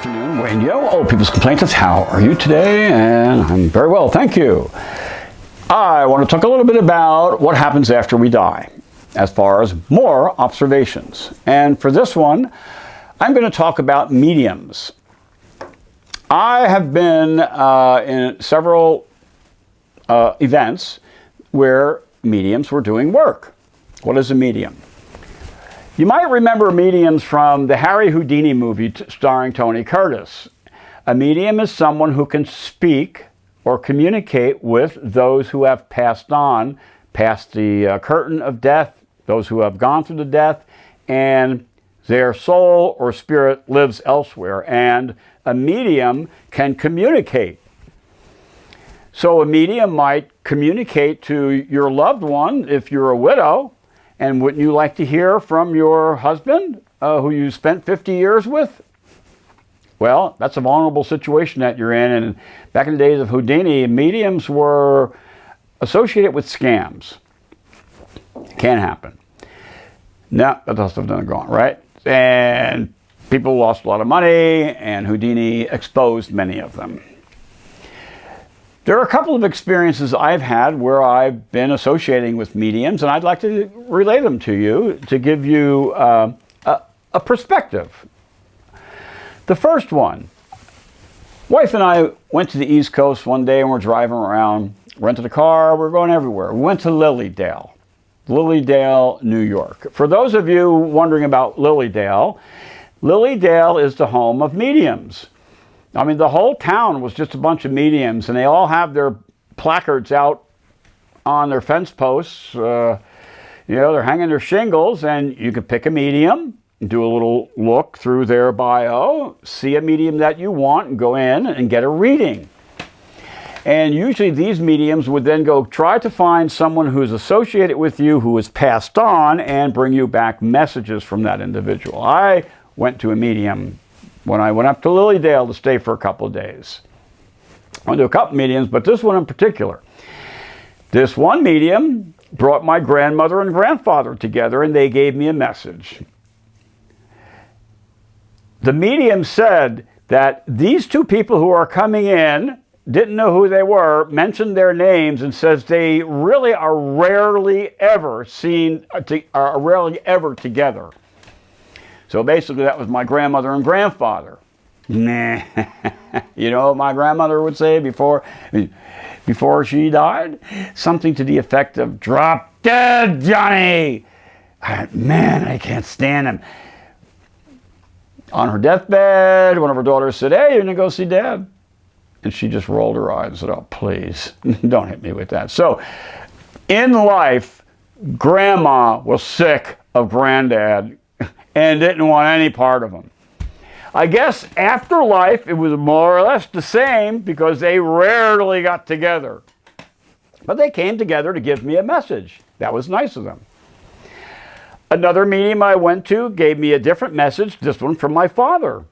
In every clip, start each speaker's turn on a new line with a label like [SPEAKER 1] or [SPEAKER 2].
[SPEAKER 1] afternoon, Wayn-Yo, Old People's Complainants. How are you today? And I'm very well, thank you. I want to talk a little bit about what happens after we die, as far as more observations. And for this one, I'm going to talk about mediums. I have been in several events where mediums were doing work. What is a medium? You might remember mediums from the Harry Houdini movie starring Tony Curtis. A medium is someone who can speak or communicate with those who have passed on, past the curtain of death, those who have gone through the death, and their soul or spirit lives elsewhere. And a medium can communicate. So a medium might communicate to your loved one if you're a widow. And wouldn't you like to hear from your husband, who you spent 50 years with? Well, that's a vulnerable situation that you're in. And back in the days of Houdini, mediums were associated with scams. Can't happen. No, that must have done gone, right? And people lost a lot of money, and Houdini exposed many of them. There are a couple of experiences I've had where I've been associating with mediums, and I'd like to relay them to you to give you a perspective. The first one, wife and I went to the East Coast one day and we're driving around, rented a car, we're going everywhere. We went to Lilydale, New York. For those of you wondering about Lilydale, Lilydale is the home of mediums. I mean, the whole town was just a bunch of mediums, and they all have their placards out on their fence posts. They're hanging their shingles, and you can pick a medium, do a little look through their bio, see a medium that you want, and go in and get a reading. And usually these mediums would then go try to find someone who's associated with you, who has passed on, and bring you back messages from that individual. I went to a medium when I went up to Lilydale to stay for a couple of days. I went to a couple mediums, but this one in particular. This one medium brought my grandmother and grandfather together, and they gave me a message. The medium said that these two people who are coming in didn't know who they were, mentioned their names, and says they really are rarely ever together. So basically that was my grandmother and grandfather. Nah. You know what my grandmother would say before she died? Something to the effect of, "Drop dead, Johnny!" Man, I can't stand him. On her deathbed, one of her daughters said, "Hey, you're going to go see Dad?" And she just rolled her eyes and said, "Oh, please, don't hit me with that." So in life, Grandma was sick of Granddad and didn't want any part of him. I guess after life, it was more or less the same because they rarely got together. But they came together to give me a message. That was nice of them. Another medium I went to gave me a different message, this one from my father.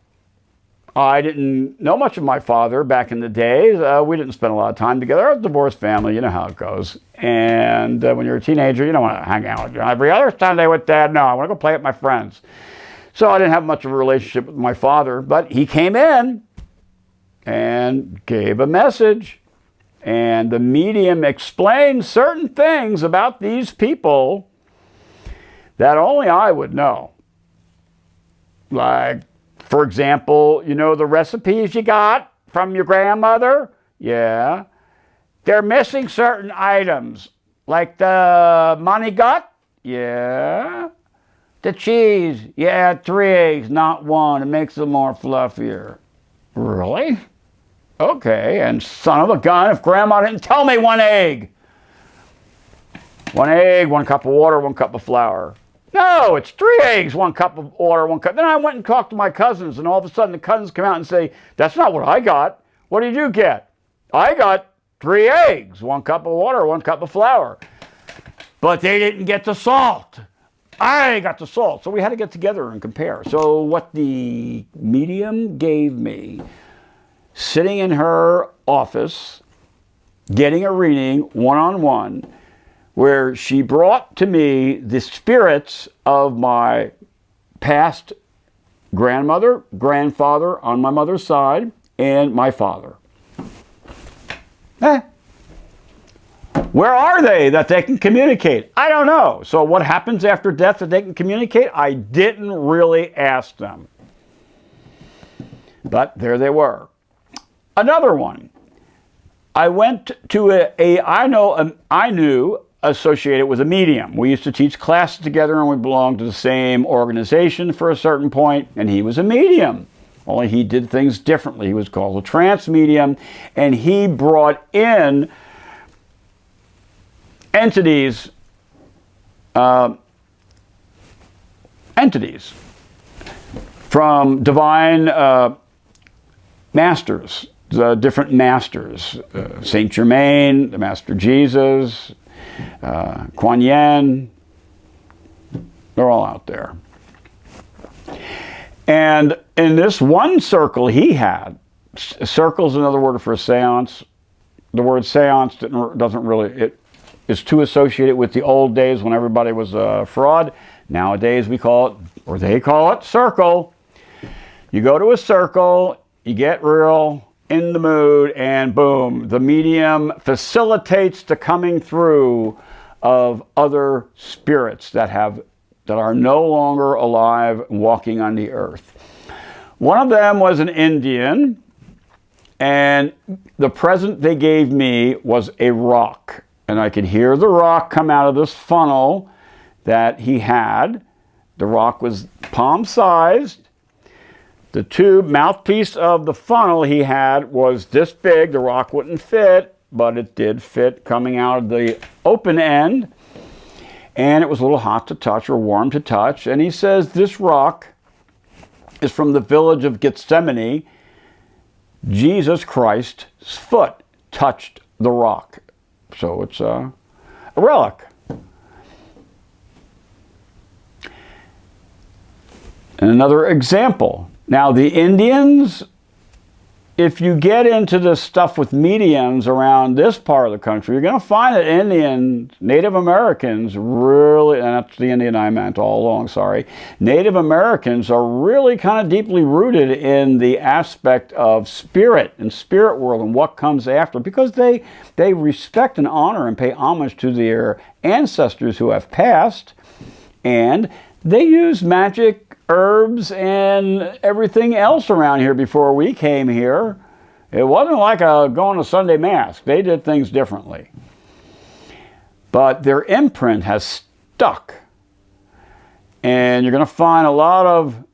[SPEAKER 1] I didn't know much of my father back in the day. We didn't spend a lot of time together. I was a divorced family, you know how it goes. And when you're a teenager, you don't want to hang out with you. Every other Sunday with Dad, no, I want to go play with my friends. So I didn't have much of a relationship with my father, but he came in and gave a message. And the medium explained certain things about these people that only I would know. Like, for example, you know the recipes you got from your grandmother? Yeah. They're missing certain items, like the money gut? Yeah. The cheese? Yeah, 3 eggs, not 1. It makes them more fluffier. Really? Okay, and son of a gun, if Grandma didn't tell me 1 egg. 1 egg, 1 cup of water, 1 cup of flour. No, it's 3 eggs, 1 cup of water, 1 cup. Then I went and talked to my cousins, and all of a sudden the cousins come out and say, "That's not what I got. What did you get?" "I got 3 eggs, 1 cup of water, 1 cup of flour." But they didn't get the salt. I got the salt. So we had to get together and compare. So what the medium gave me, sitting in her office, getting a reading one-on-one, where she brought to me the spirits of my past grandmother, grandfather on my mother's side, and my father. Where are they that they can communicate? I don't know. So what happens after death that they can communicate? I didn't really ask them. But there they were. Another one. I went to I knew associated with a medium. We used to teach classes together and we belonged to the same organization for a certain point, and he was a medium. Only he did things differently. He was called a trance medium, and he brought in entities from divine masters, the different masters, Saint Germain, the Master Jesus, Kuan Yin. They're all out there. And in this one circle he had, circle is another word for a seance. The word seance doesn't really, it is too associated with the old days when everybody was a fraud. Nowadays we call it, or they call it, circle. You go to a circle, you get real in the mood, and boom, the medium facilitates the coming through of other spirits that are no longer alive walking on the earth. One of them was an Indian, and the present they gave me was a rock. And I could hear the rock come out of this funnel that he had. The rock was palm-sized. The tube mouthpiece of the funnel he had was this big. The rock wouldn't fit, but it did fit coming out of the open end. And it was a little hot to touch or warm to touch. And he says, this rock is from the village of Gethsemane. Jesus Christ's foot touched the rock. So it's a relic. And another example. Now the Indians, if you get into this stuff with mediums around this part of the country, you're going to find that Indians, Native Americans really, and that's the Indian I meant all along, sorry. Native Americans are really kind of deeply rooted in the aspect of spirit and spirit world and what comes after, because they respect and honor and pay homage to their ancestors who have passed, and they use magic, herbs, and everything else around here before we came here. It wasn't like going to Sunday Mass. They did things differently. But their imprint has stuck. And you're going to find a lot of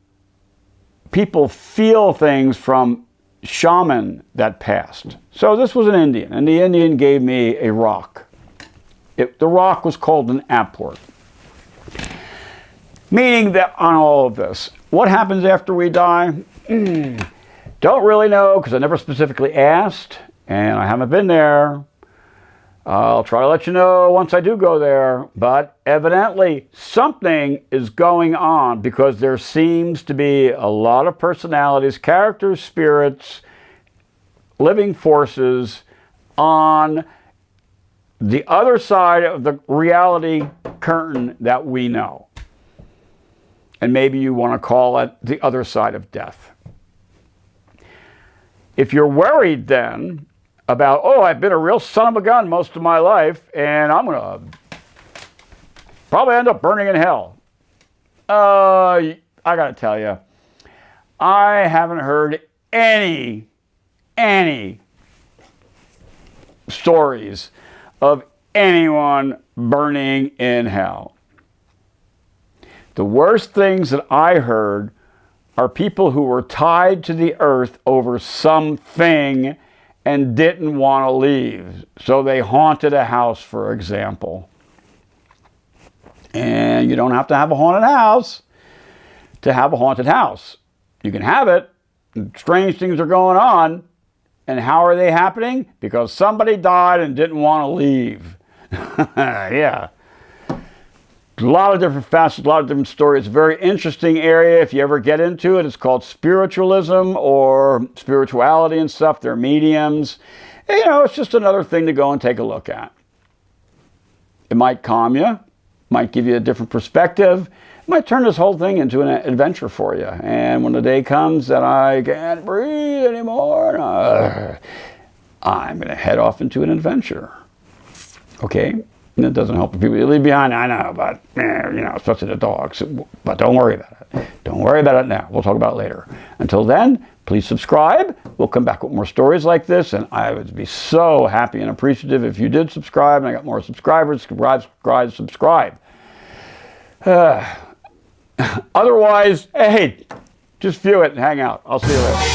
[SPEAKER 1] people feel things from shaman that passed. So this was an Indian, and the Indian gave me a rock. The rock was called an apport. Meaning that on all of this, what happens after we die? Don't really know, because I never specifically asked, and I haven't been there. I'll try to let you know once I do go there, but evidently something is going on, because there seems to be a lot of personalities, characters, spirits, living forces on the other side of the reality curtain that we know. And maybe you want to call it the other side of death. If you're worried then about, oh, I've been a real son of a gun most of my life, and I'm going to probably end up burning in hell. I got to tell you, I haven't heard any stories of anyone burning in hell. The worst things that I heard are people who were tied to the earth over something and didn't want to leave. So they haunted a house, for example. And you don't have to have a haunted house to have a haunted house. You can have it. Strange things are going on. And how are they happening? Because somebody died and didn't want to leave. Yeah. A lot of different facets, a lot of different stories. It's a very interesting area. If you ever get into it, it's called spiritualism or spirituality and stuff. They're mediums. And, it's just another thing to go and take a look at. It might calm you. might give you a different perspective. It might turn this whole thing into an adventure for you. And when the day comes that I can't breathe anymore, I'm going to head off into an adventure. Okay? And it doesn't help the people you leave behind, I know, but, especially the dogs. But don't worry about it. Don't worry about it now. We'll talk about it later. Until then, please subscribe. We'll come back with more stories like this, and I would be so happy and appreciative if you did subscribe, and I got more subscribers. Subscribe. Otherwise, hey, just view it and hang out. I'll see you later.